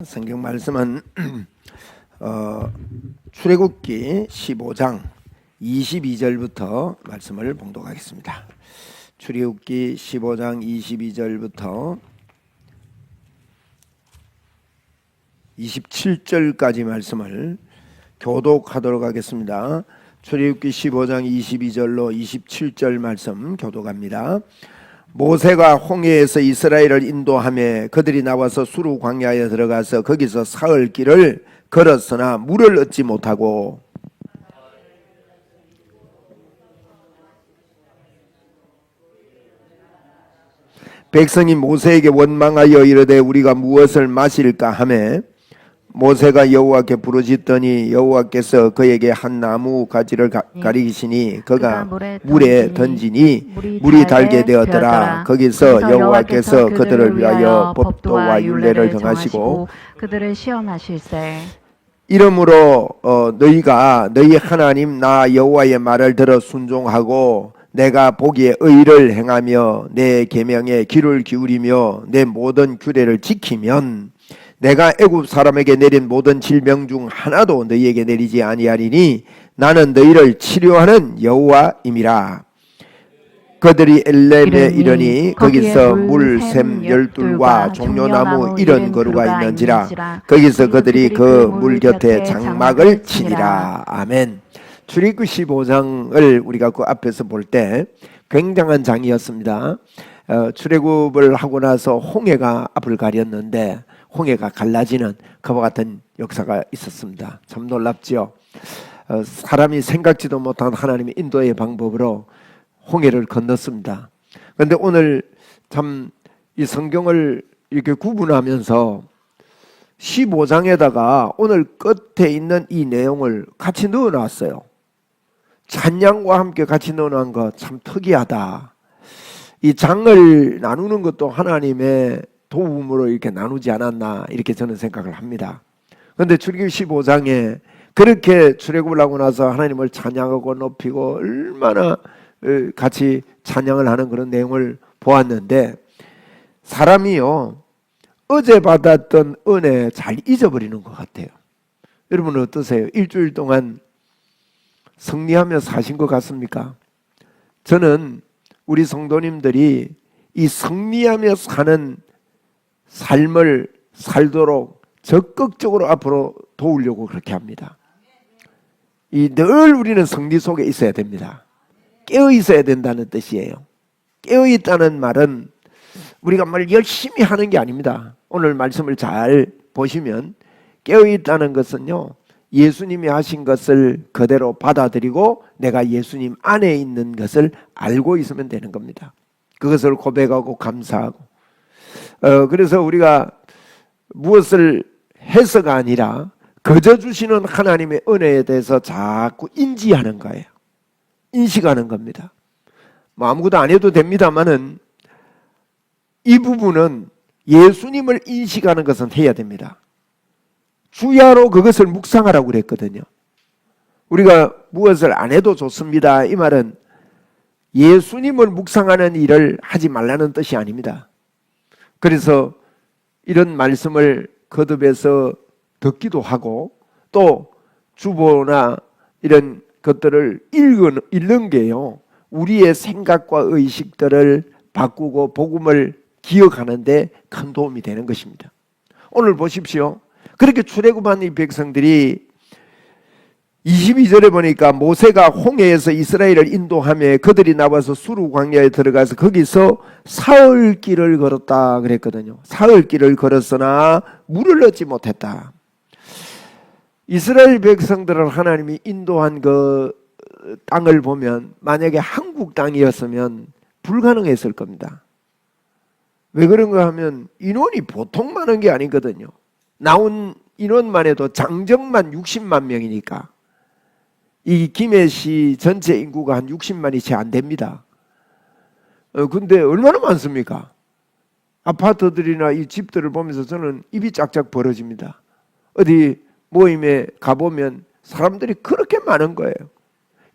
성경 말씀은 출애굽기 15장 22절부터 말씀을 봉독하겠습니다. 출애굽기 15장 22절부터 27절까지 말씀을 교독하도록 하겠습니다. 출애굽기 15장 22절로 27절 말씀 교독합니다. 모세가 홍해에서 이스라엘을 인도하며 그들이 나와서 수르 광야에 들어가서 거기서 사흘 길을 걸었으나 물을 얻지 못하고 백성이 모세에게 원망하여 이르되 우리가 무엇을 마실까 하매 모세가 여호와께 부르짖더니 여호와께서 그에게 한 나무 가지를 가리시니 그가 물에 던지니 물이 달게 되었더라. 거기서 여호와께서 그들을 위하여 법도와 율례를 정하시고 그들을 시험하실세. 이러므로 너희가 너희 하나님 나 여호와의 말을 들어 순종하고 내가 보기에 의를 행하며 내 계명에 귀를 기울이며 내 모든 규례를 지키면 내가 애굽 사람에게 내린 모든 질병 중 하나도 너희에게 내리지 아니하리니 나는 너희를 치료하는 여호와임이라. 그들이 엘렘에 이르니 거기서 물샘 12과 종려나무 이런 거루가 있는지라. 거기서 그들이 그 물 곁에 장막을 치니라. 아멘. 출애굽기 15장을 우리가 그 앞에서 볼 때 굉장한 장이었습니다. 출애굽을 하고 나서 홍해가 앞을 가렸는데 홍해가 갈라지는 그와 같은 역사가 있었습니다. 참 놀랍죠. 사람이 생각지도 못한 하나님의 인도의 방법으로 홍해를 건넜습니다. 그런데 오늘 참 이 성경을 이렇게 구분하면서 15장에다가 오늘 끝에 있는 이 내용을 같이 넣어놨어요. 찬양과 함께 같이 넣어놓은 거 참 특이하다. 이 장을 나누는 것도 하나님의 도움으로 이렇게 나누지 않았나 이렇게 저는 생각을 합니다. 그런데 출애굽기 15장에 그렇게 출애굽을 하고 나서 하나님을 찬양하고 높이고 얼마나 같이 찬양을 하는 그런 내용을 보았는데 사람이요 어제 받았던 은혜 잘 잊어버리는 것 같아요. 여러분은 어떠세요? 일주일 동안 승리하며 사신 것 같습니까? 저는 우리 성도님들이 이 승리하며 사는 삶을 살도록 적극적으로 앞으로 도우려고 그렇게 합니다. 늘 우리는 승리 속에 있어야 됩니다. 깨어 있어야 된다는 뜻이에요. 깨어 있다는 말은 우리가 말 열심히 하는 게 아닙니다. 오늘 말씀을 잘 보시면 깨어 있다는 것은요 예수님이 하신 것을 그대로 받아들이고 내가 예수님 안에 있는 것을 알고 있으면 되는 겁니다. 그것을 고백하고 감사하고 그래서 우리가 무엇을 해서가 아니라 거저 주시는 하나님의 은혜에 대해서 자꾸 인지하는 거예요. 인식하는 겁니다. 뭐 아무것도 안 해도 됩니다만은 이 부분은 예수님을 인식하는 것은 해야 됩니다. 주야로 그것을 묵상하라고 그랬거든요. 우리가 무엇을 안 해도 좋습니다. 이 말은 예수님을 묵상하는 일을 하지 말라는 뜻이 아닙니다. 그래서 이런 말씀을 거듭해서 듣기도 하고 또 주보나 이런 것들을 읽는 게요 우리의 생각과 의식들을 바꾸고 복음을 기억하는 데 큰 도움이 되는 것입니다. 오늘 보십시오. 그렇게 출애굽한 이 백성들이 22절에 보니까 모세가 홍해에서 이스라엘을 인도하며 그들이 나와서 수르 광야에 들어가서 거기서 사흘 길을 걸었다 그랬거든요. 사흘 길을 걸었으나 물을 얻지 못했다. 이스라엘 백성들을 하나님이 인도한 그 땅을 보면 만약에 한국 땅이었으면 불가능했을 겁니다. 왜 그런가 하면 인원이 보통 많은 게 아니거든요. 나온 인원만 해도 장정만 60만 명이니까 이 김해시 전체 인구가 한 60만이 채 안 됩니다. 근데 얼마나 많습니까? 아파트들이나 이 집들을 보면서 저는 입이 짝짝 벌어집니다. 어디 모임에 가보면 사람들이 그렇게 많은 거예요.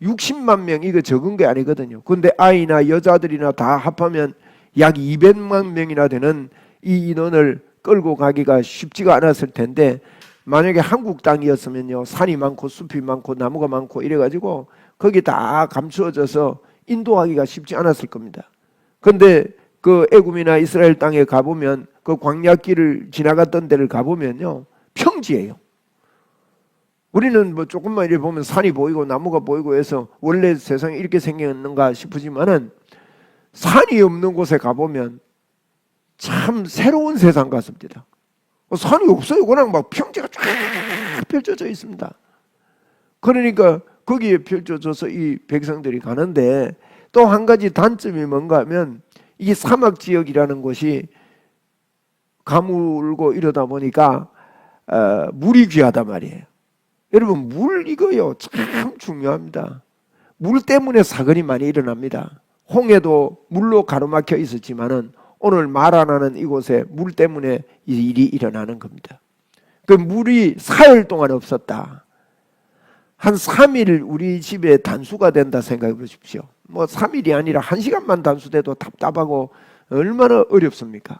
60만 명 이거 적은 게 아니거든요. 근데 아이나 여자들이나 다 합하면 약 200만 명이나 되는 이 인원을 끌고 가기가 쉽지가 않았을 텐데 만약에 한국 땅이었으면요, 산이 많고 숲이 많고 나무가 많고 이래가지고 거기 다 감추어져서 인도하기가 쉽지 않았을 겁니다. 그런데 그 애굽이나 이스라엘 땅에 가보면 그 광야길을 지나갔던 데를 가보면요, 평지예요. 우리는 뭐 조금만 이렇게 보면 산이 보이고 나무가 보이고 해서 원래 세상에 이렇게 생겼는가 싶으지만은 산이 없는 곳에 가보면 참 새로운 세상 같습니다. 산이 없어요. 그냥 막 평지가 쫙 펼쳐져 있습니다. 그러니까 거기에 펼쳐져서 이 백성들이 가는데 또 한 가지 단점이 뭔가 하면 이 사막 지역이라는 곳이 가물고 이러다 보니까 물이 귀하단 말이에요. 여러분, 물 이거요 참 중요합니다. 물 때문에 사건이 많이 일어납니다. 홍해도 물로 가로막혀 있었지만은 오늘 말 안 하는 이곳에 물 때문에 이 일이 일어나는 겁니다. 그 물이 사흘 동안 없었다. 한 3일 우리 집에 단수가 된다 생각해 보십시오. 뭐 3일이 아니라 1시간만 단수돼도 답답하고 얼마나 어렵습니까?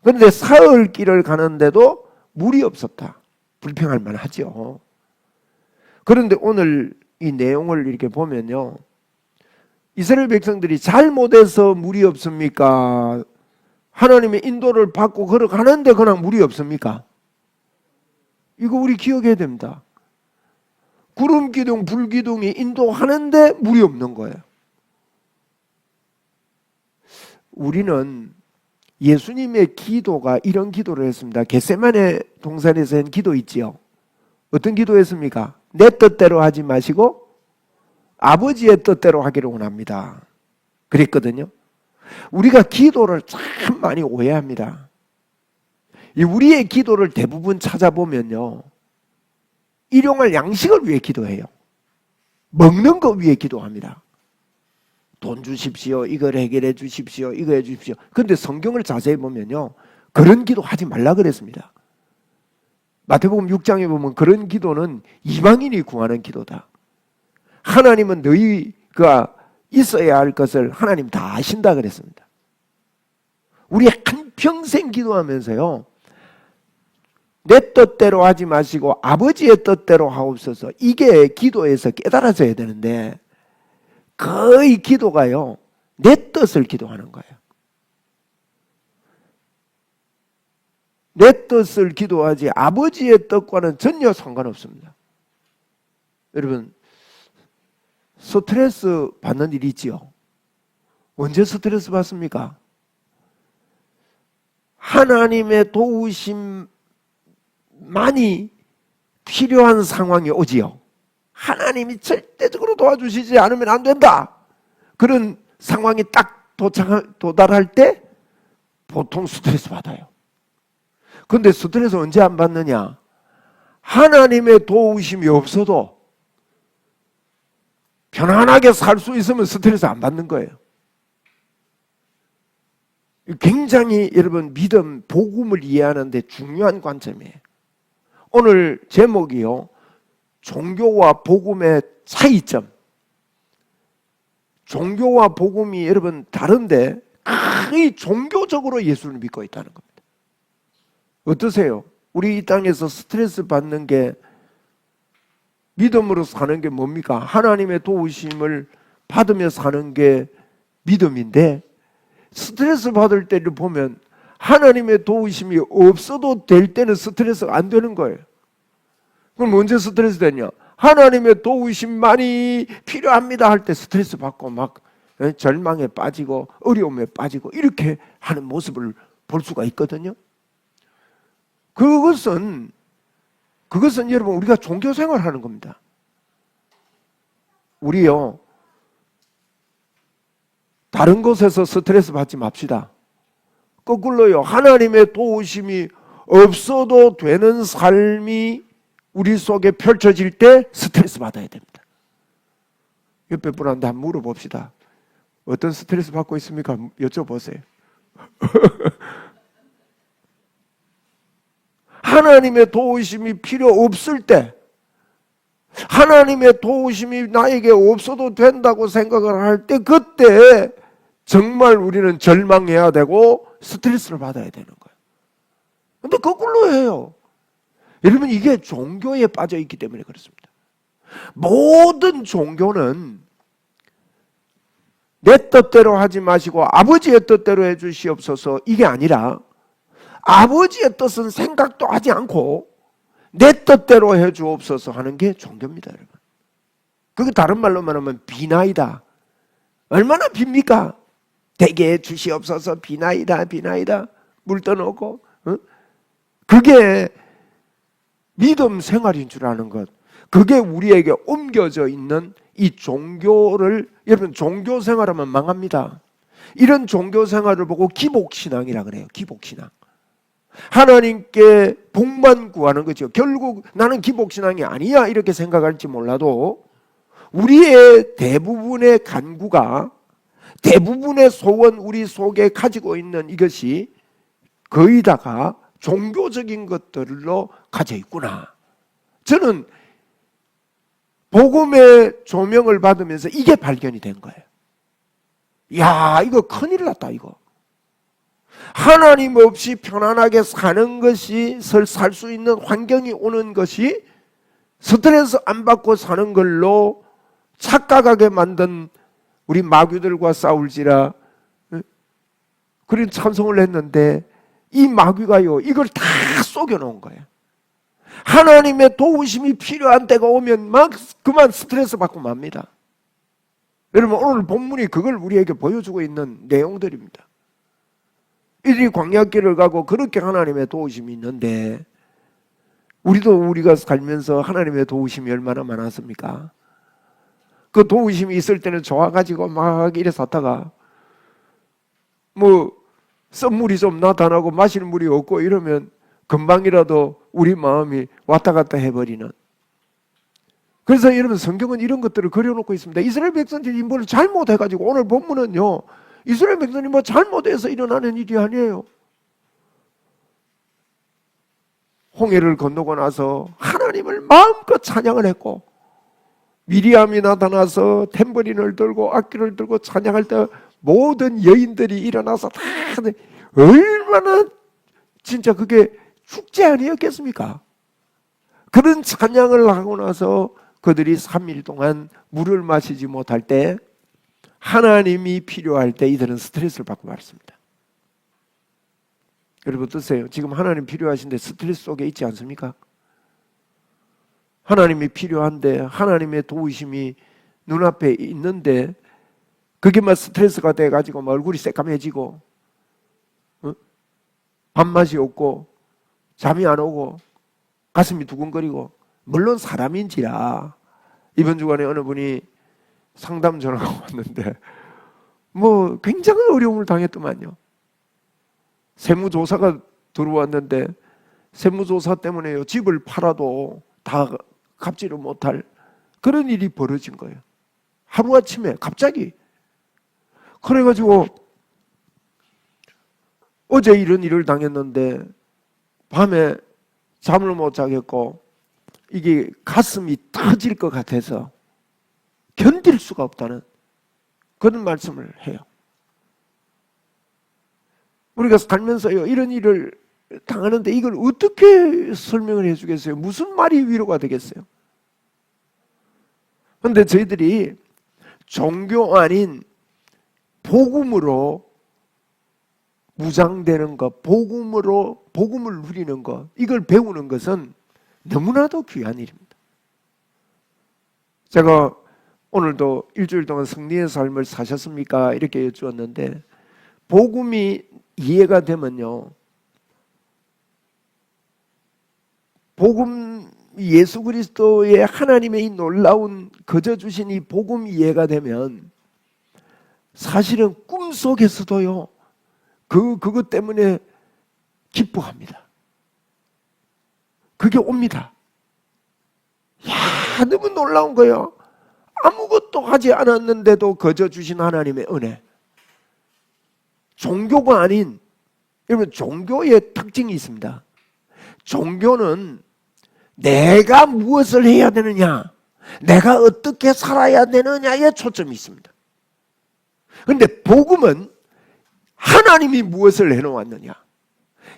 그런데 사흘 길을 가는데도 물이 없었다. 불평할 만하죠. 그런데 오늘 이 내용을 이렇게 보면요, 이스라엘 백성들이 잘못해서 물이 없습니까? 하나님의 인도를 받고 걸어가는데 그냥 물이 없습니까? 이거 우리 기억해야 됩니다. 구름 기둥, 불 기둥이 인도하는데 물이 없는 거예요. 우리는 예수님의 기도가 이런 기도를 했습니다. 겟세마네 동산에서 한 기도 있지요. 어떤 기도했습니까? 내 뜻대로 하지 마시고 아버지의 뜻대로 하기를 원합니다. 그랬거든요. 우리가 기도를 참 많이 오해합니다. 우리의 기도를 대부분 찾아보면요, 일용할 양식을 위해 기도해요. 먹는 거 위해 기도합니다. 돈 주십시오. 이걸 해결해 주십시오. 이거 해 주십시오. 그런데 성경을 자세히 보면요, 그런 기도 하지 말라 그랬습니다. 마태복음 6장에 보면 그런 기도는 이방인이 구하는 기도다. 하나님은 너희가 있어야 할 것을 하나님 다 아신다 그랬습니다. 우리 한평생 기도하면서요, 내 뜻대로 하지 마시고 아버지의 뜻대로 하옵소서, 이게 기도에서 깨달아져야 되는데 거의 기도가요, 내 뜻을 기도하는 거예요. 내 뜻을 기도하지 아버지의 뜻과는 전혀 상관없습니다. 여러분, 스트레스 받는 일이 있지요. 언제 스트레스 받습니까? 하나님의 도우심만이 필요한 상황이 오지요. 하나님이 절대적으로 도와주시지 않으면 안 된다. 그런 상황이 딱 도달할 때 보통 스트레스 받아요. 그런데 스트레스 언제 안 받느냐? 하나님의 도우심이 없어도 편안하게 살 수 있으면 스트레스 안 받는 거예요. 굉장히 여러분, 믿음, 복음을 이해하는 데 중요한 관점이에요. 오늘 제목이요, 종교와 복음의 차이점. 종교와 복음이 여러분 다른데 거의 종교적으로 예수를 믿고 있다는 겁니다. 어떠세요? 우리 이 땅에서 스트레스 받는 게, 믿음으로 사는 게 뭡니까? 하나님의 도우심을 받으며 사는 게 믿음인데, 스트레스 받을 때를 보면 하나님의 도우심이 없어도 될 때는 스트레스가 안 되는 거예요. 그럼 언제 스트레스 되냐? 하나님의 도우심만이 필요합니다 할 때 스트레스 받고 막 절망에 빠지고 어려움에 빠지고 이렇게 하는 모습을 볼 수가 있거든요. 그것은 여러분, 우리가 종교 생활하는 겁니다. 우리요, 다른 곳에서 스트레스 받지 맙시다. 거꾸로요, 하나님의 도우심이 없어도 되는 삶이 우리 속에 펼쳐질 때 스트레스 받아야 됩니다. 옆에 분한테 한번 물어봅시다. 어떤 스트레스 받고 있습니까? 여쭤보세요. 하나님의 도우심이 필요 없을 때, 하나님의 도우심이 나에게 없어도 된다고 생각을 할 때, 그때 정말 우리는 절망해야 되고 스트레스를 받아야 되는 거예요. 근데 거꾸로 해요. 여러분, 이게 종교에 빠져 있기 때문에 그렇습니다. 모든 종교는 내 뜻대로 하지 마시고 아버지의 뜻대로 해주시옵소서, 이게 아니라 아버지의 뜻은 생각도 하지 않고 내 뜻대로 해주옵소서 하는 게 종교입니다, 여러분. 그게 다른 말로 말하면 비나이다. 얼마나 빕니까? 되게 주시옵소서, 비나이다, 비나이다. 물 떠놓고. 그게 믿음 생활인 줄 아는 것. 그게 우리에게 옮겨져 있는 이 종교를, 여러분, 종교 생활하면 망합니다. 이런 종교 생활을 보고 기복신앙이라 그래요. 기복신앙. 하나님께 복만 구하는 거죠. 결국 나는 기복신앙이 아니야 이렇게 생각할지 몰라도 우리의 대부분의 간구가, 대부분의 소원, 우리 속에 가지고 있는 이것이 거의 다가 종교적인 것들로 가져 있구나. 저는 복음의 조명을 받으면서 이게 발견이 된 거예요. 야, 이거 큰일 났다, 이거. 하나님 없이 편안하게 사는 것이, 살 수 있는 환경이 오는 것이 스트레스 안 받고 사는 걸로 착각하게 만든 우리 마귀들과 싸울지라 그런 찬송을 했는데, 이 마귀가요, 이걸 다 속여놓은 거예요. 하나님의 도우심이 필요한 때가 오면 막 그만 스트레스 받고 맙니다. 여러분, 오늘 본문이 그걸 우리에게 보여주고 있는 내용들입니다. 이들이 광야길을 가고 그렇게 하나님의 도우심이 있는데, 우리가 살면서 하나님의 도우심이 얼마나 많았습니까? 그 도우심이 있을 때는 좋아가지고 막 이래 샀다가 뭐 썬물이 좀 나타나고 마실 물이 없고 이러면 금방이라도 우리 마음이 왔다 갔다 해버리는. 그래서 여러분, 성경은 이런 것들을 그려놓고 있습니다. 이스라엘 백성들이 뭘 잘못해가지고, 오늘 본문은요, 이스라엘 백성이 뭐 잘못해서 일어나는 일이 아니에요. 홍해를 건너고 나서 하나님을 마음껏 찬양을 했고, 미리암이 나타나서 탬버린을 들고 악기를 들고 찬양할 때 모든 여인들이 일어나서 다 얼마나 진짜 그게 축제 아니었겠습니까? 그런 찬양을 하고 나서 그들이 3일 동안 물을 마시지 못할 때, 하나님이 필요할 때 이들은 스트레스를 받고 말았습니다. 여러분 어떠세요? 지금 하나님 필요하신데 스트레스 속에 있지 않습니까? 하나님이 필요한데, 하나님의 도우심이 눈앞에 있는데 그게 막 스트레스가 돼가지고 막 얼굴이 새까매지고 밥맛이 없고 잠이 안 오고 가슴이 두근거리고. 물론 사람인지라 이번 주간에 어느 분이 상담 전화가 왔는데 뭐 굉장한 어려움을 당했더만요. 세무조사가 들어왔는데 세무조사 때문에요, 집을 팔아도 다 갚지를 못할 그런 일이 벌어진 거예요. 하루아침에 갑자기. 그래가지고 어제 이런 일을 당했는데 밤에 잠을 못 자겠고 이게 가슴이 터질 것 같아서 견딜 수가 없다는 그런 말씀을 해요. 우리가 살면서요, 이런 일을 당하는데 이걸 어떻게 설명을 해주겠어요? 무슨 말이 위로가 되겠어요? 그런데 저희들이 종교 아닌 복음으로 무장되는 것, 복음을 누리는 것, 이걸 배우는 것은 너무나도 귀한 일입니다. 제가 오늘도 일주일 동안 승리의 삶을 사셨습니까? 이렇게 여쭈었는데, 복음이 이해가 되면요, 복음, 예수 그리스도의 하나님의 이 놀라운 거저 주신 이 복음 이해가 되면 사실은 꿈속에서도요, 그것 때문에 기뻐합니다. 그게 옵니다. 야, 너무 놀라운 거예요. 아무것도 하지 않았는데도 거저 주신 하나님의 은혜. 종교가 아닌, 여러분, 종교의 특징이 있습니다. 종교는 내가 무엇을 해야 되느냐, 내가 어떻게 살아야 되느냐에 초점이 있습니다. 그런데 복음은 하나님이 무엇을 해놓았느냐,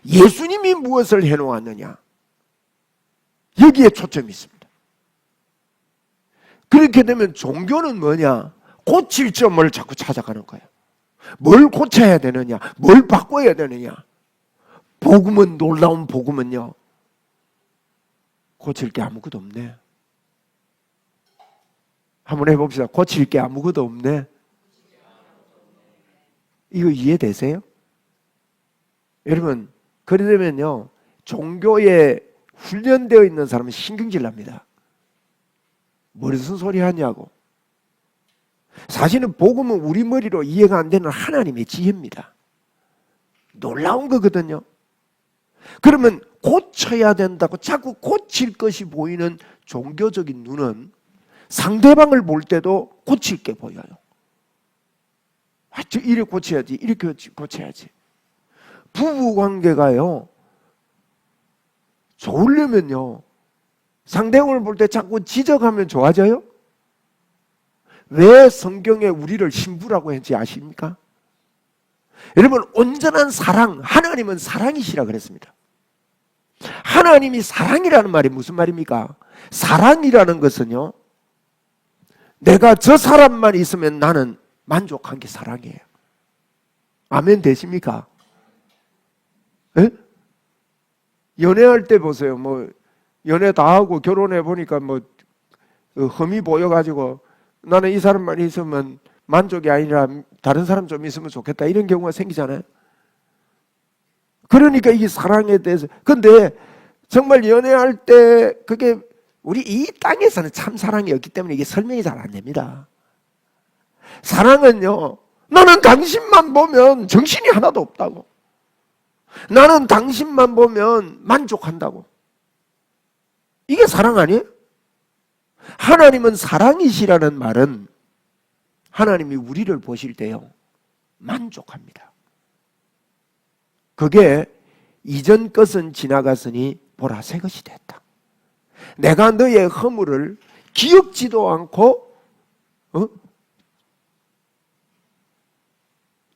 예수님이 무엇을 해놓았느냐, 여기에 초점이 있습니다. 그렇게 되면 종교는 뭐냐? 고칠 점을 자꾸 찾아가는 거예요. 뭘 고쳐야 되느냐, 뭘 바꿔야 되느냐. 복음은, 놀라운 복음은요, 고칠 게 아무것도 없네. 한번 해봅시다. 고칠 게 아무것도 없네. 이거 이해되세요? 여러분, 그러려면요, 종교에 훈련되어 있는 사람은 신경질 납니다. 무슨 소리 하냐고. 사실은 복음은 우리 머리로 이해가 안 되는 하나님의 지혜입니다. 놀라운 거거든요. 그러면 고쳐야 된다고 자꾸 고칠 것이 보이는 종교적인 눈은 상대방을 볼 때도 고칠 게 보여요. 이렇게 고쳐야지, 이렇게 고쳐야지. 부부 관계가요, 좋으려면요, 상대방을 볼 때 자꾸 지적하면 좋아져요? 왜 성경에 우리를 신부라고 했는지 아십니까? 여러분, 온전한 사랑, 하나님은 사랑이시라 그랬습니다. 하나님이 사랑이라는 말이 무슨 말입니까? 사랑이라는 것은요, 내가 저 사람만 있으면 나는 만족한 게 사랑이에요. 아멘 되십니까? 에? 연애할 때 보세요. 뭐 연애 다 하고 결혼해 보니까 뭐 흠이 보여가지고 나는 이 사람만 있으면 만족이 아니라 다른 사람 좀 있으면 좋겠다, 이런 경우가 생기잖아요. 그러니까 이게 사랑에 대해서. 근데 정말 연애할 때 그게 우리 이 땅에서는 참 사랑이 없기 때문에 이게 설명이 잘 안 됩니다. 사랑은요, 나는 당신만 보면 정신이 하나도 없다고, 나는 당신만 보면 만족한다고. 이게 사랑 아니에요? 하나님은 사랑이시라는 말은 하나님이 우리를 보실 때요, 만족합니다. 그게 이전 것은 지나갔으니 보라 새 것이 됐다. 내가 너의 허물을 기억지도 않고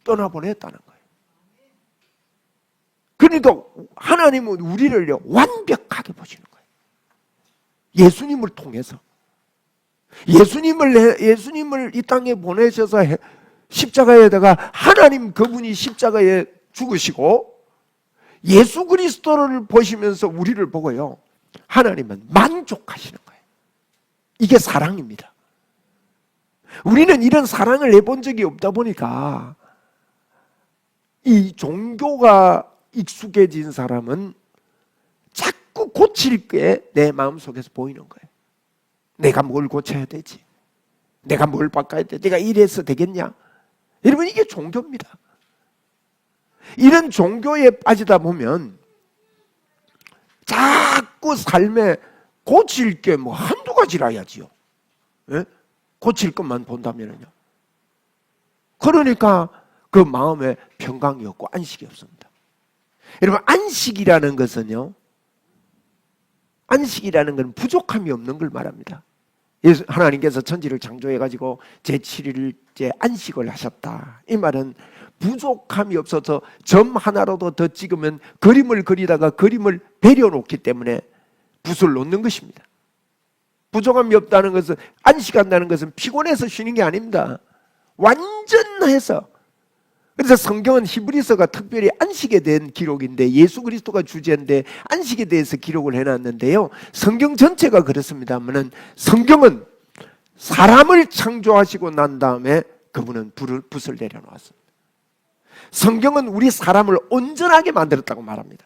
떠나보냈다는 거예요. 그러니까 하나님은 우리를요, 완벽하게 보시는 거예요. 예수님을 통해서. 예수님을 이 땅에 보내셔서 십자가에다가 하나님 그분이 십자가에 죽으시고 예수 그리스도를 보시면서 우리를 보고요, 하나님은 만족하시는 거예요. 이게 사랑입니다. 우리는 이런 사랑을 해본 적이 없다 보니까 이 종교가 익숙해진 사람은 자꾸 고칠 게 내 마음속에서 보이는 거예요. 내가 뭘 고쳐야 되지? 내가 뭘 바꿔야 돼? 내가 이래서 되겠냐? 여러분, 이게 종교입니다. 이런 종교에 빠지다 보면 자꾸 삶에 고칠 게 뭐 한두 가지라야지요. 예? 고칠 것만 본다면요. 그러니까 그 마음에 평강이 없고 안식이 없습니다. 여러분, 안식이라는 것은요, 안식이라는 건 부족함이 없는 걸 말합니다. 하나님께서 천지를 창조해가지고 제7일째 안식을 하셨다. 이 말은 부족함이 없어서 점 하나라도 더 찍으면 그림을 그리다가 그림을 베려놓기 때문에 붓을 놓는 것입니다. 부족함이 없다는 것은, 안식한다는 것은 피곤해서 쉬는 게 아닙니다. 완전해서. 그래서 성경은 히브리서가 특별히 안식에 대한 기록인데, 예수 그리스도가 주제인데 안식에 대해서 기록을 해놨는데요, 성경 전체가 그렇습니다만은 성경은 사람을 창조하시고 난 다음에 그분은 붓을 내려놓았습니다. 성경은 우리 사람을 온전하게 만들었다고 말합니다.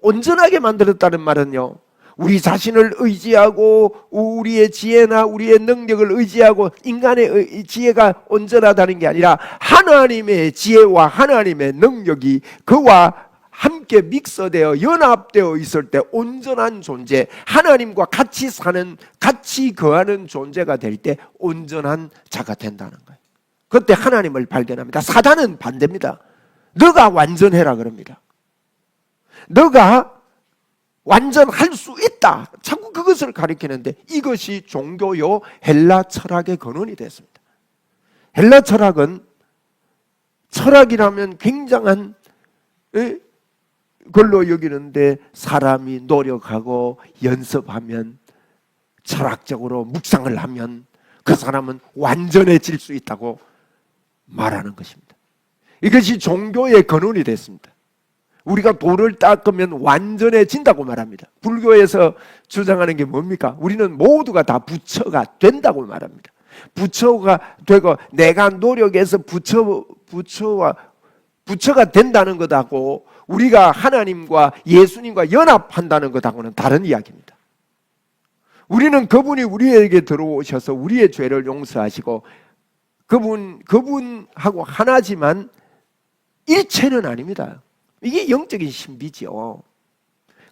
온전하게 만들었다는 말은요, 우리 자신을 의지하고 우리의 지혜나 우리의 능력을 의지하고 인간의 지혜가 온전하다는 게 아니라 하나님의 지혜와 하나님의 능력이 그와 함께 믹서되어 연합되어 있을 때 온전한 존재, 하나님과 같이 사는, 같이 거하는 존재가 될 때 온전한 자가 된다는 거예요. 그때 하나님을 발견합니다. 사단은 반대입니다. 너가 완전해라 그럽니다. 너가 완전할 수 있다. 자꾸 그것을 가리키는데, 이것이 종교요 헬라 철학의 근원이 됐습니다. 헬라 철학은, 철학이라면 굉장한 걸로 여기는데 사람이 노력하고 연습하면, 철학적으로 묵상을 하면 그 사람은 완전해질 수 있다고 말하는 것입니다. 이것이 종교의 근원이 됐습니다. 우리가 돌을 닦으면 완전해진다고 말합니다. 불교에서 주장하는 게 뭡니까? 우리는 모두가 다 부처가 된다고 말합니다. 부처가 되고 내가 노력해서 부처가 된다는 것하고 우리가 하나님과 예수님과 연합한다는 것하고는 다른 이야기입니다. 우리는 그분이 우리에게 들어오셔서 우리의 죄를 용서하시고 그분하고 하나지만 일체는 아닙니다. 이게 영적인 신비지요.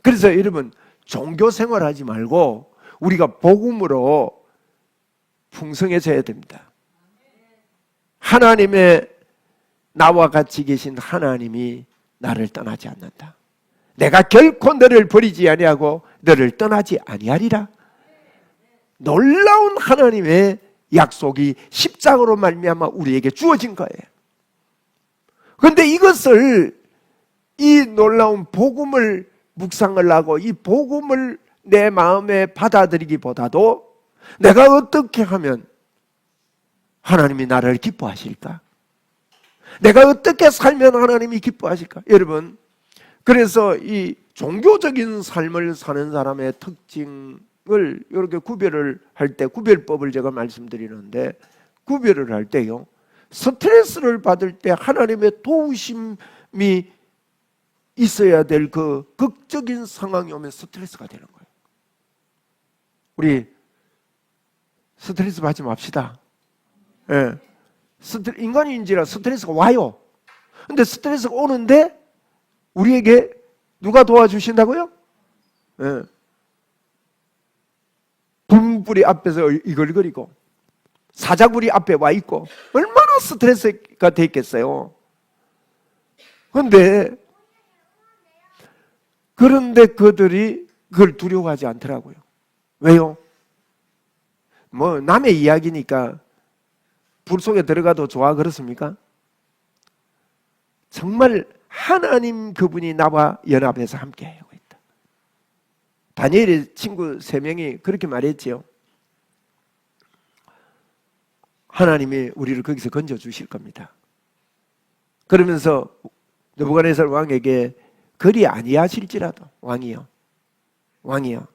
그래서 여러분, 종교 생활하지 말고 우리가 복음으로 풍성해져야 됩니다. 하나님의, 나와 같이 계신 하나님이 나를 떠나지 않는다. 내가 결코 너를 버리지 아니하고 너를 떠나지 아니하리라. 놀라운 하나님의 약속이 십자가로 말미암아 우리에게 주어진 거예요. 그런데 이것을, 이 놀라운 복음을 묵상을 하고 이 복음을 내 마음에 받아들이기보다도 내가 어떻게 하면 하나님이 나를 기뻐하실까? 내가 어떻게 살면 하나님이 기뻐하실까? 여러분, 그래서 이 종교적인 삶을 사는 사람의 특징을 이렇게 구별을 할 때, 구별법을 제가 말씀드리는데, 구별을 할 때요, 스트레스를 받을 때 하나님의 도우심이 있어야 될 그 극적인 상황이 오면 스트레스가 되는 거예요. 우리 스트레스 받지 맙시다. 예. 인간인지라 스트레스가 와요. 근데 스트레스가 오는데 우리에게 누가 도와주신다고요? 예. 분불이 앞에서 이글거리고 사자굴이 앞에 와 있고 얼마나 스트레스가 돼 있겠어요. 그런데 그들이 그걸 두려워하지 않더라고요. 왜요? 뭐 남의 이야기니까 불 속에 들어가도 좋아 그렇습니까? 정말 하나님 그분이 나와 연합해서 함께하고 있다. 다니엘의 친구 3명이 그렇게 말했지요. 하나님이 우리를 거기서 건져주실 겁니다. 그러면서 느부갓네살 왕에게 그리 아니하실지라도 왕이요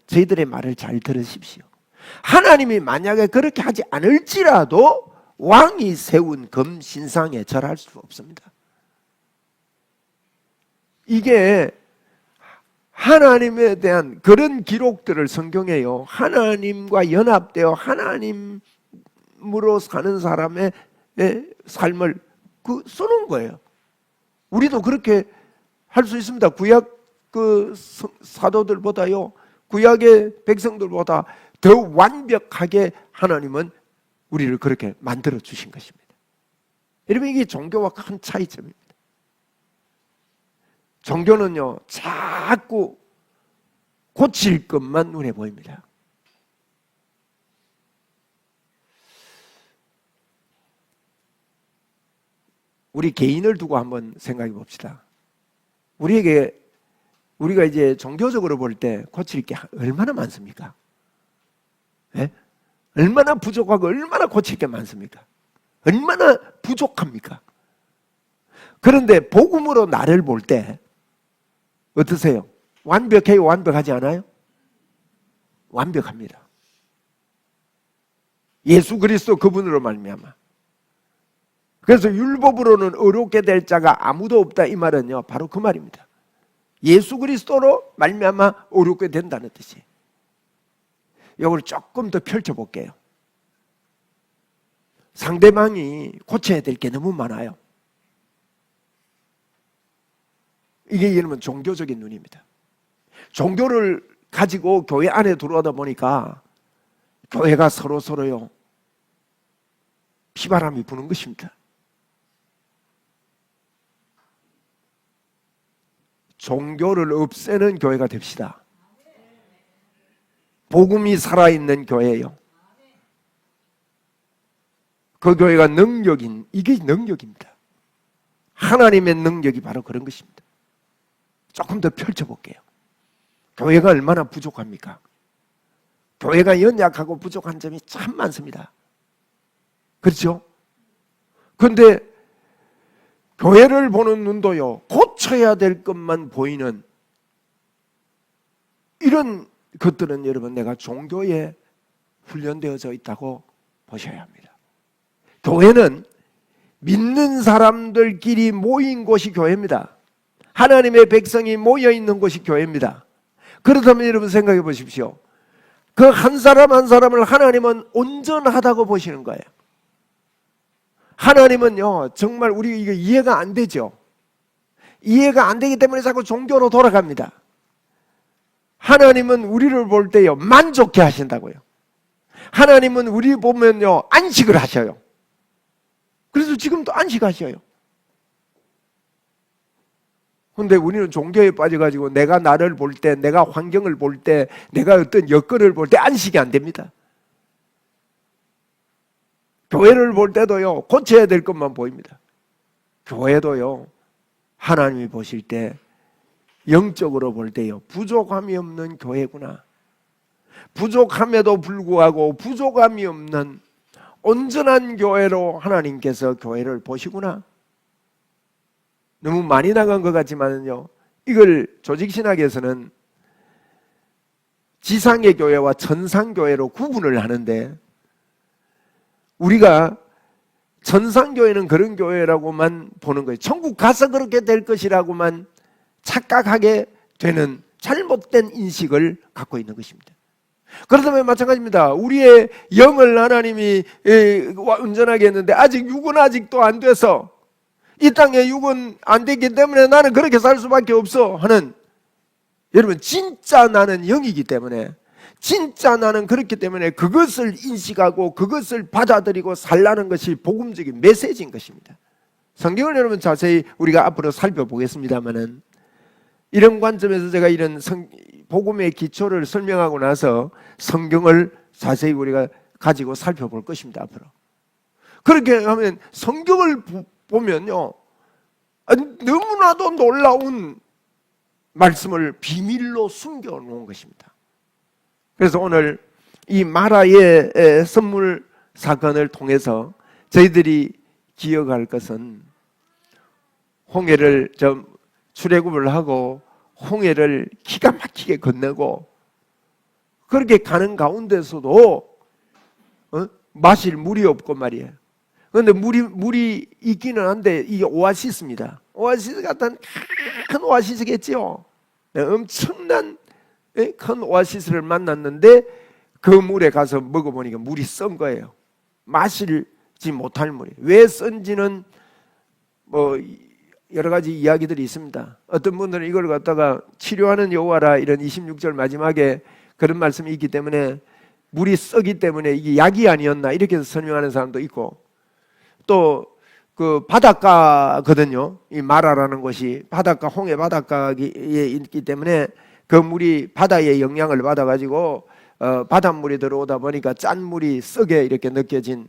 저희들의 말을 잘 들으십시오. 하나님이 만약에 그렇게 하지 않을지라도 왕이 세운 금 신상에 절할 수 없습니다. 이게 하나님에 대한 그런 기록들을 성경에요, 하나님과 연합되어 하나님으로 사는 사람의 삶을 써놓은 거예요. 우리도 그렇게 할 수 있습니다. 구약 그 사도들보다요, 구약의 백성들보다 더 완벽하게 하나님은 우리를 그렇게 만들어 주신 것입니다. 여러분, 이게 종교와 큰 차이점입니다. 종교는요, 자꾸 고칠 것만 눈에 보입니다. 우리 개인을 두고 한번 생각해 봅시다. 우리가 이제 종교적으로 볼 때 고칠 게 얼마나 많습니까? 네? 얼마나 부족하고 얼마나 고칠 게 많습니까? 얼마나 부족합니까? 그런데 복음으로 나를 볼 때 어떠세요? 완벽해요? 완벽하지 않아요? 완벽합니다. 예수 그리스도 그분으로 말미암아. 그래서 율법으로는 어렵게 될 자가 아무도 없다, 이 말은요 바로 그 말입니다. 예수 그리스도로 말미암아 어렵게 된다는 뜻이에요. 이걸 조금 더 펼쳐볼게요. 상대방이 고쳐야 될 게 너무 많아요. 이게 여러분 종교적인 눈입니다. 종교를 가지고 교회 안에 들어오다 보니까 교회가 서로요 피바람이 부는 것입니다. 종교를 없애는 교회가 됩시다. 복음이 살아있는 교회예요. 그 교회가 이게 능력입니다. 하나님의 능력이 바로 그런 것입니다. 조금 더 펼쳐볼게요. 교회가 얼마나 부족합니까? 교회가 연약하고 부족한 점이 참 많습니다. 그렇죠? 그런데 교회를 보는 눈도요, 고쳐야 될 것만 보이는 이런 것들은 여러분, 내가 종교에 훈련되어져 있다고 보셔야 합니다. 교회는 믿는 사람들끼리 모인 곳이 교회입니다. 하나님의 백성이 모여 있는 곳이 교회입니다. 그렇다면 여러분 생각해 보십시오. 그 한 사람 한 사람을 하나님은 온전하다고 보시는 거예요. 하나님은요, 정말 우리 이거 이해가 안 되죠. 이해가 안 되기 때문에 자꾸 종교로 돌아갑니다. 하나님은 우리를 볼 때요, 만족해 하신다고요. 하나님은 우리 보면요, 안식을 하셔요. 그래서 지금도 안식하셔요. 근데 우리는 종교에 빠져가지고 내가 나를 볼 때, 내가 환경을 볼 때, 내가 어떤 여건을 볼 때 안식이 안 됩니다. 교회를 볼 때도요, 고쳐야 될 것만 보입니다. 교회도요, 하나님이 보실 때 영적으로 볼 때요, 부족함이 없는 교회구나. 부족함에도 불구하고 부족함이 없는 온전한 교회로 하나님께서 교회를 보시구나. 너무 많이 나간 것 같지만요, 이걸 조직신학에서는 지상의 교회와 천상교회로 구분을 하는데, 우리가 천상교회는 그런 교회라고만 보는 거예요. 천국 가서 그렇게 될 것이라고만 착각하게 되는 잘못된 인식을 갖고 있는 것입니다. 그렇다면 마찬가지입니다. 우리의 영을 하나님이 온전하게 했는데 아직 육은 아직도 안 돼서, 이 땅에 육은 안 됐기 때문에 나는 그렇게 살 수밖에 없어 하는, 여러분, 진짜 나는 영이기 때문에, 진짜 나는 그렇기 때문에 그것을 인식하고 그것을 받아들이고 살라는 것이 복음적인 메시지인 것입니다. 성경을 여러분 자세히 우리가 앞으로 살펴보겠습니다만은, 이런 관점에서 제가 이런 복음의 기초를 설명하고 나서 성경을 자세히 우리가 가지고 살펴볼 것입니다. 앞으로 그렇게 하면 성경을 보면요, 너무나도 놀라운 말씀을 비밀로 숨겨놓은 것입니다. 그래서 오늘 이 마라의 선물 사건을 통해서 저희들이 기억할 것은, 홍해를 출애굽을 하고 홍해를 기가 막히게 건너고 그렇게 가는 가운데서도 마실 물이 없고 말이에요. 그런데 물이 있기는 한데 이게 오아시스입니다. 오아시스 같은 큰 오아시스겠죠. 엄청난 큰 오아시스를 만났는데 그 물에 가서 먹어보니까 물이 썬 거예요. 마시지 못할 물이에요. 왜 썬지는 뭐 여러 가지 이야기들이 있습니다. 어떤 분들은 이걸 갖다가 치료하는 여호와라, 이런 26절 마지막에 그런 말씀이 있기 때문에 물이 썩기 때문에 이게 약이 아니었나, 이렇게 해서 설명하는 사람도 있고, 또 그 바닷가거든요. 이 마라라는 곳이 바닷가, 홍해 바닷가에 있기 때문에 그 물이 바다의 영향을 받아가지고 바닷물이 들어오다 보니까 짠 물이 썩게 이렇게 느껴진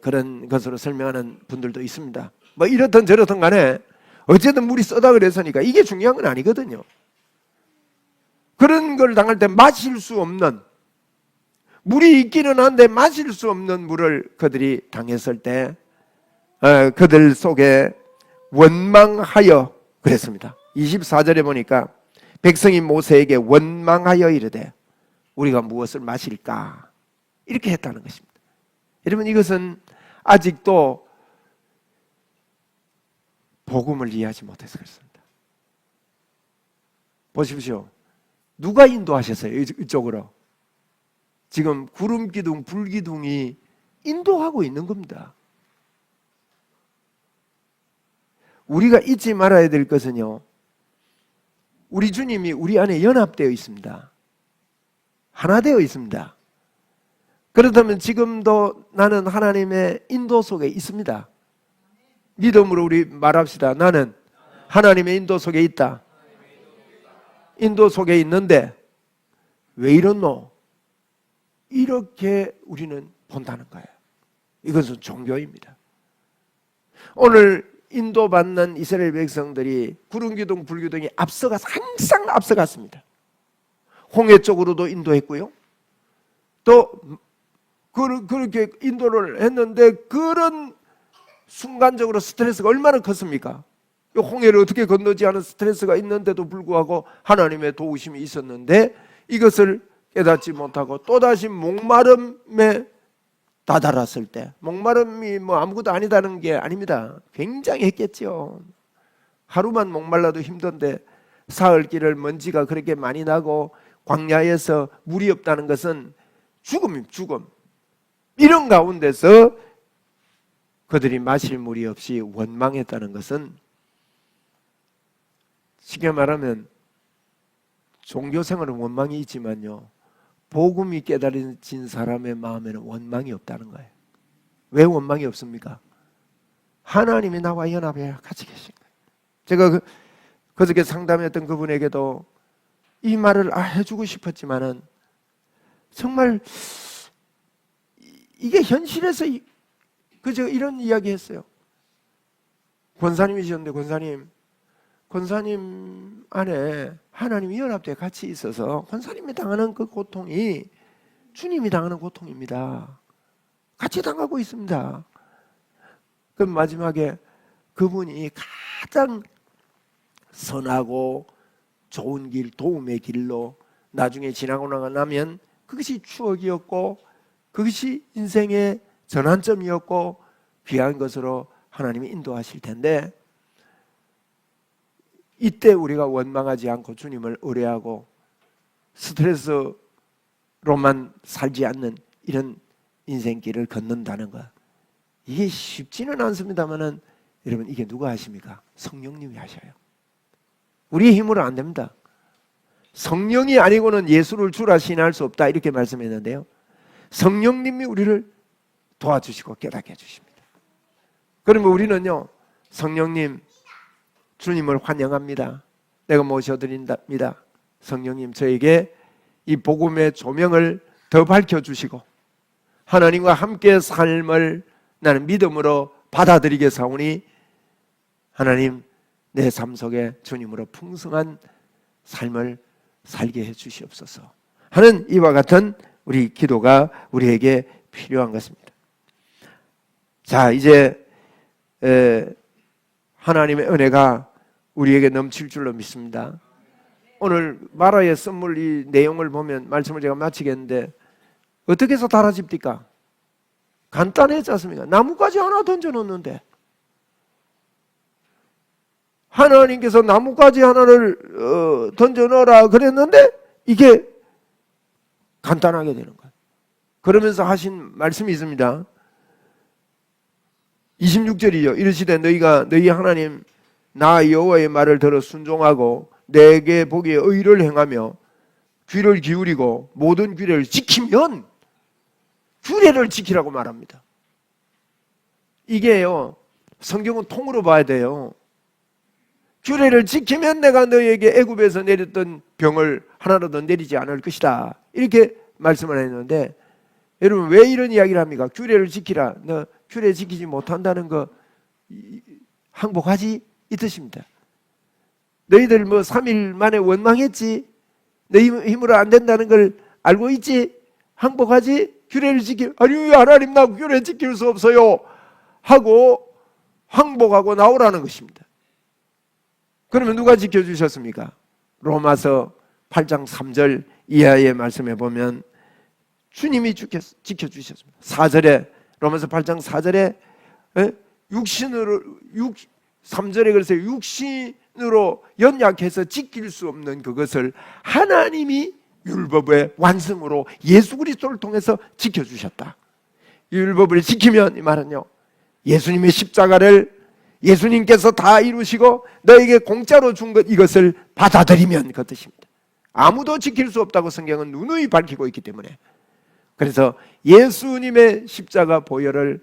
그런 것으로 설명하는 분들도 있습니다. 뭐 이렇든 저렇든 간에 어쨌든 물이 써다 그랬으니까 이게 중요한 건 아니거든요. 그런 걸 당할 때 마실 수 없는, 물이 있기는 한데 마실 수 없는 물을 그들이 당했을 때 그들 속에 원망하여 그랬습니다. 24절에 보니까 백성이 모세에게 원망하여 이르되 우리가 무엇을 마실까, 이렇게 했다는 것입니다. 여러분, 이것은 아직도 복음을 이해하지 못해서 그렇습니다. 보십시오. 누가 인도하셨어요? 이쪽으로. 지금 구름기둥, 불기둥이 인도하고 있는 겁니다. 우리가 잊지 말아야 될 것은요, 우리 주님이 우리 안에 연합되어 있습니다. 하나 되어 있습니다. 그렇다면 지금도 나는 하나님의 인도 속에 있습니다. 믿음으로 우리 말합시다. 나는 하나님의 인도 속에 있다. 인도 속에 있는데 왜 이렇노? 이렇게 우리는 본다는 거예요. 이것은 종교입니다. 오늘 인도받는 이스라엘 백성들이 구름기둥 불기둥이 항상 앞서갔습니다. 홍해 쪽으로도 인도했고요. 또 그렇게 인도를 했는데 그런 순간적으로 스트레스가 얼마나 컸습니까? 홍해를 어떻게 건너지 않은 스트레스가 있는데도 불구하고 하나님의 도우심이 있었는데 이것을 깨닫지 못하고 또다시 목마름에 다다랐을 때, 목마름이 뭐 아무것도 아니다는 게 아닙니다. 굉장히 했겠죠. 하루만 목말라도 힘든데 사흘길을 먼지가 그렇게 많이 나고 광야에서 물이 없다는 것은 죽음입니다. 죽음. 이런 가운데서 그들이 마실 물이 없이 원망했다는 것은 쉽게 말하면 종교생활은 원망이 있지만요, 복음이 깨달아진 사람의 마음에는 원망이 없다는 거예요. 왜 원망이 없습니까? 하나님이 나와 연합해 같이 계신 거예요. 제가 그저께 상담했던 그분에게도 이 말을 해주고 싶었지만은 정말 이게 현실에서 그저 이런 이야기 했어요. 권사님이셨는데 권사님 안에 하나님이 연합되어 같이 있어서 권사님이 당하는 그 고통이 주님이 당하는 고통입니다. 같이 당하고 있습니다. 그럼 마지막에 그분이 가장 선하고 좋은 길, 도움의 길로 나중에 지나고 나면 그것이 추억이었고 그것이 인생의 전환점이었고 귀한 것으로 하나님이 인도하실 텐데, 이때 우리가 원망하지 않고 주님을 의뢰하고 스트레스로만 살지 않는 이런 인생길을 걷는다는 것, 이게 쉽지는 않습니다만은 여러분, 이게 누가 하십니까? 성령님이 하셔요. 우리의 힘으로 안 됩니다. 성령이 아니고는 예수를 주라 신할 수 없다, 이렇게 말씀했는데요, 성령님이 우리를 도와주시고 깨닫게 해주십니다. 그러면 우리는요, 성령님, 주님을 환영합니다. 내가 모셔드린답니다. 성령님, 저에게 이 복음의 조명을 더 밝혀주시고 하나님과 함께 삶을 나는 믿음으로 받아들이겠사오니 하나님, 내 삶 속에 주님으로 풍성한 삶을 살게 해주시옵소서 하는 이와 같은 우리 기도가 우리에게 필요한 것입니다. 자, 이제 하나님의 은혜가 우리에게 넘칠 줄로 믿습니다. 오늘 마라의 선물 이 내용을 보면 말씀을 제가 마치겠는데, 어떻게 해서 달아집니까? 간단하지 않습니까? 나뭇가지 하나 던져놓는데 하나님께서 나뭇가지 하나를 던져놓으라 그랬는데 이게 간단하게 되는 거예요. 그러면서 하신 말씀이 있습니다. 26절이요. 이르시되 너희가 너희 하나님 나 여호와의 말을 들어 순종하고 내게 보기에 의를 행하며 귀를 기울이고 모든 규례를 지키면, 규례를 지키라고 말합니다. 이게요, 성경은 통으로 봐야 돼요. 규례를 지키면 내가 너희에게 애굽에서 내렸던 병을 하나라도 내리지 않을 것이다, 이렇게 말씀을 했는데, 여러분 왜 이런 이야기를 합니까? 규례를 지키라. 너 규례 지키지 못한다는 거 항복하지, 이 뜻입니다. 너희들 뭐 3일 만에 원망했지, 너희 힘으로 안 된다는 걸 알고 있지, 항복하지, 규례를 아니 하나님 나 규례 지킬 수 없어요 하고 항복하고 나오라는 것입니다. 그러면 누가 지켜주셨습니까? 로마서 8장 3절 이하의 말씀에 보면 주님이 지켜주셨습니다. 4절에, 로마서 8장 4절에 육신으로 3절에 그래서 육신으로 연약해서 지킬 수 없는 그것을 하나님이 율법의 완성으로 예수 그리스도를 통해서 지켜주셨다. 율법을 지키면, 이 말은요, 예수님의 십자가를 예수님께서 다 이루시고 너에게 공짜로 준 것, 이것을 받아들이면 그 뜻입니다. 아무도 지킬 수 없다고 성경은 누누이 밝히고 있기 때문에, 그래서 예수님의 십자가 보혈을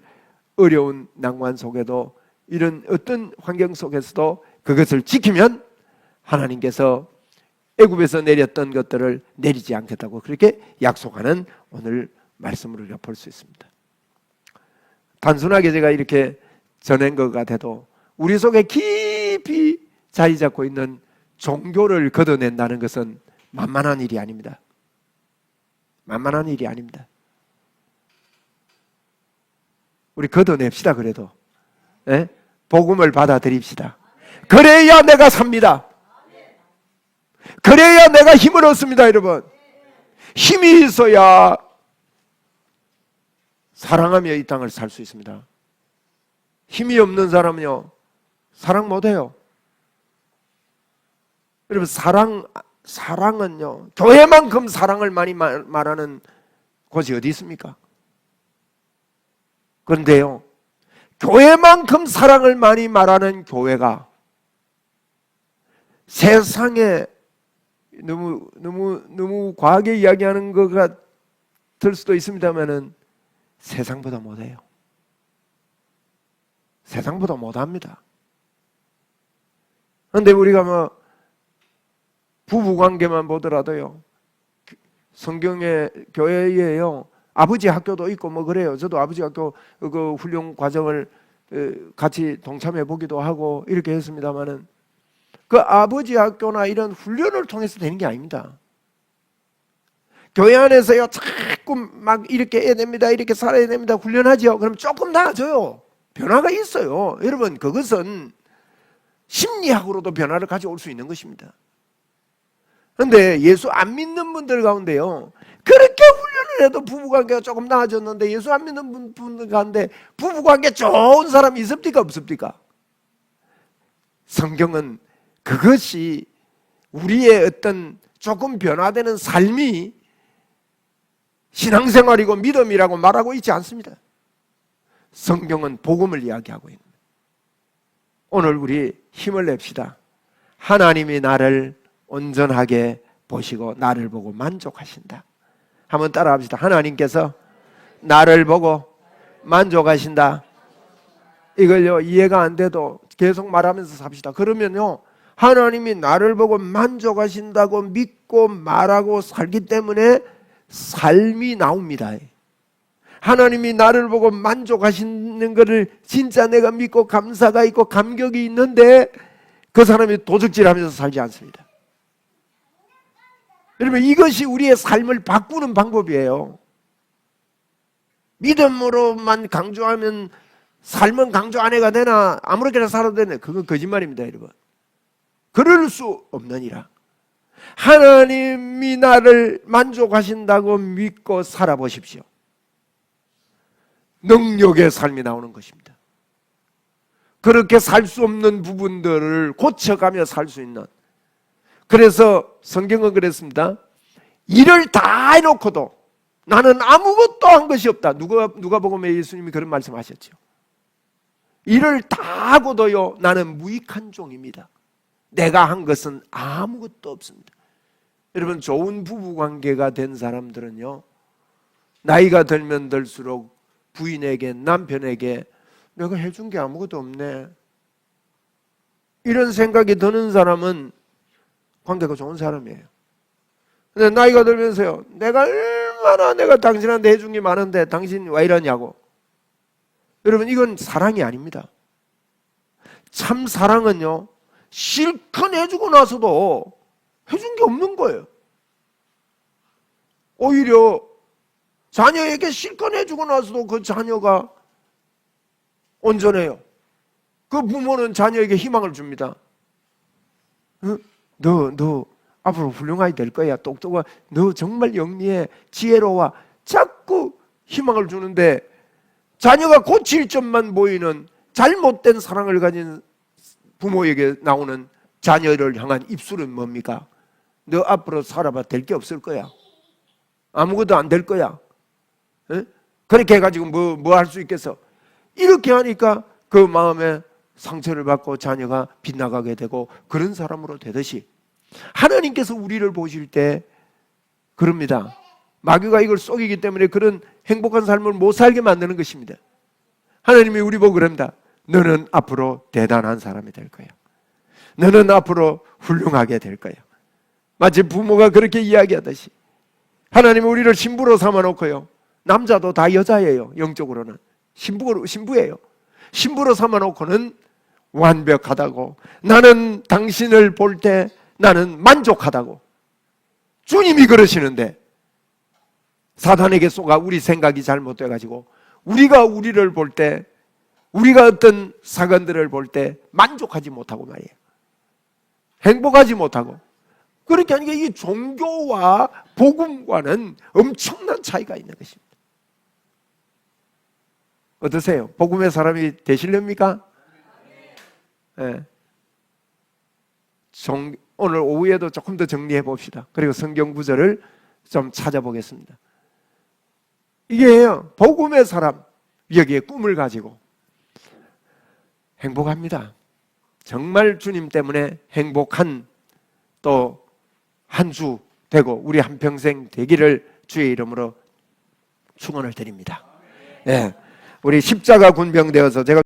어려운 낭만 속에도, 이런 어떤 환경 속에서도 그것을 지키면 하나님께서 애굽에서 내렸던 것들을 내리지 않겠다고 그렇게 약속하는 오늘 말씀을 우리가 볼 수 있습니다. 단순하게 제가 이렇게 전한 것 같아도 우리 속에 깊이 자리 잡고 있는 종교를 걷어낸다는 것은 만만한 일이 아닙니다. 만만한 일이 아닙니다. 우리 걷어냅시다. 그래도 복음을 받아들입시다. 그래야 내가 삽니다. 그래야 내가 힘을 얻습니다. 여러분, 힘이 있어야 사랑하며 이 땅을 살 수 있습니다. 힘이 없는 사람은요, 사랑 못해요. 여러분, 사랑은요, 교회만큼 사랑을 많이 말하는 곳이 어디 있습니까? 그런데요, 교회만큼 사랑을 많이 말하는 교회가 세상에 너무 과하게 이야기하는 것 같을 수도 있습니다만은 세상보다 못해요. 세상보다 못합니다. 그런데 우리가 뭐 부부관계만 보더라도요, 성경의 교회에요, 아버지 학교도 있고 뭐 그래요. 저도 아버지 학교 그 훈련 과정을 같이 동참해 보기도 하고 이렇게 했습니다만은 그 아버지 학교나 이런 훈련을 통해서 되는 게 아닙니다. 교회 안에서요, 자꾸 막 이렇게 해야 됩니다, 이렇게 살아야 됩니다, 훈련하죠. 그럼 조금 나아져요. 변화가 있어요. 여러분, 그것은 심리학으로도 변화를 가져올 수 있는 것입니다. 그런데 예수 안 믿는 분들 가운데요, 그렇게 훈련을 해도 부부관계가 조금 나아졌는데 예수 안 믿는 분들 가운데 부부관계 좋은 사람이 있습니까? 없습니까? 성경은 그것이 우리의 어떤 조금 변화되는 삶이 신앙생활이고 믿음이라고 말하고 있지 않습니다. 성경은 복음을 이야기하고 있습니다. 오늘 우리 힘을 냅시다. 하나님이 나를 온전하게 보시고 나를 보고 만족하신다. 한번 따라합시다. 하나님께서 나를 보고 만족하신다. 이걸요, 이해가 안 돼도 계속 말하면서 삽시다. 그러면요, 하나님이 나를 보고 만족하신다고 믿고 말하고 살기 때문에 삶이 나옵니다. 하나님이 나를 보고 만족하시는 것을 진짜 내가 믿고 감사가 있고 감격이 있는데 그 사람이 도적질하면서 살지 않습니다. 여러분, 이것이 우리의 삶을 바꾸는 방법이에요. 믿음으로만 강조하면 삶은 강조 안 해가 되나, 아무렇게나 살아도 되나? 그건 거짓말입니다, 여러분. 그럴 수 없느니라. 하나님이 나를 만족하신다고 믿고 살아보십시오. 능력의 삶이 나오는 것입니다. 그렇게 살 수 없는 부분들을 고쳐가며 살 수 있는, 그래서 성경은 그랬습니다. 일을 다 해놓고도 나는 아무것도 한 것이 없다. 누가복음에 예수님이 그런 말씀하셨죠. 일을 다 하고도요, 나는 무익한 종입니다. 내가 한 것은 아무것도 없습니다. 여러분, 좋은 부부관계가 된 사람들은요, 나이가 들면 들수록 부인에게, 남편에게 내가 해준 게 아무것도 없네, 이런 생각이 드는 사람은 관계가 좋은 사람이에요. 근데 나이가 들면서요, 내가 당신한테 해준 게 많은데 당신 왜 이러냐고. 여러분, 이건 사랑이 아닙니다. 참 사랑은요, 실컷 해주고 나서도 해준 게 없는 거예요. 오히려 자녀에게 실컷 해주고 나서도 그 자녀가 온전해요. 그 부모는 자녀에게 희망을 줍니다. 너 앞으로 훌륭하게 될 거야. 똑똑하. 너 정말 영리해. 지혜로워. 자꾸 희망을 주는데 자녀가 고칠 점만 보이는 잘못된 사랑을 가진 부모에게 나오는 자녀를 향한 입술은 뭡니까? 너 앞으로 살아봐 될 게 없을 거야. 아무것도 안 될 거야. 에? 그렇게 해가지고 뭐 할 수 있겠어? 이렇게 하니까 그 마음에 상처를 받고 자녀가 빗나가게 되고 그런 사람으로 되듯이 하나님께서 우리를 보실 때 그럽니다. 마귀가 이걸 속이기 때문에 그런 행복한 삶을 못 살게 만드는 것입니다. 하나님이 우리 보고 그럽니다. 너는 앞으로 대단한 사람이 될 거야. 너는 앞으로 훌륭하게 될 거야. 마치 부모가 그렇게 이야기하듯이 하나님은 우리를 신부로 삼아놓고요, 남자도 다 여자예요. 영적으로는 신부예요. 신부로 삼아놓고는 완벽하다고, 나는 당신을 볼 때 나는 만족하다고. 주님이 그러시는데 사단에게 속아 우리 생각이 잘못돼가지고 우리가 우리를 볼 때, 우리가 어떤 사건들을 볼 때 만족하지 못하고 말이에요. 행복하지 못하고. 그렇게 하니까 이 종교와 복음과는 엄청난 차이가 있는 것입니다. 어떠세요? 복음의 사람이 되시렵니까? 네. 오늘 오후에도 조금 더 정리해 봅시다. 그리고 성경 구절을 좀 찾아보겠습니다. 이게요, 복음의 사람, 여기에 꿈을 가지고 행복합니다. 정말 주님 때문에 행복한 또 한 주 되고 우리 한평생 되기를 주의 이름으로 축원을 드립니다. 네, 우리 십자가 군병 되어서 제가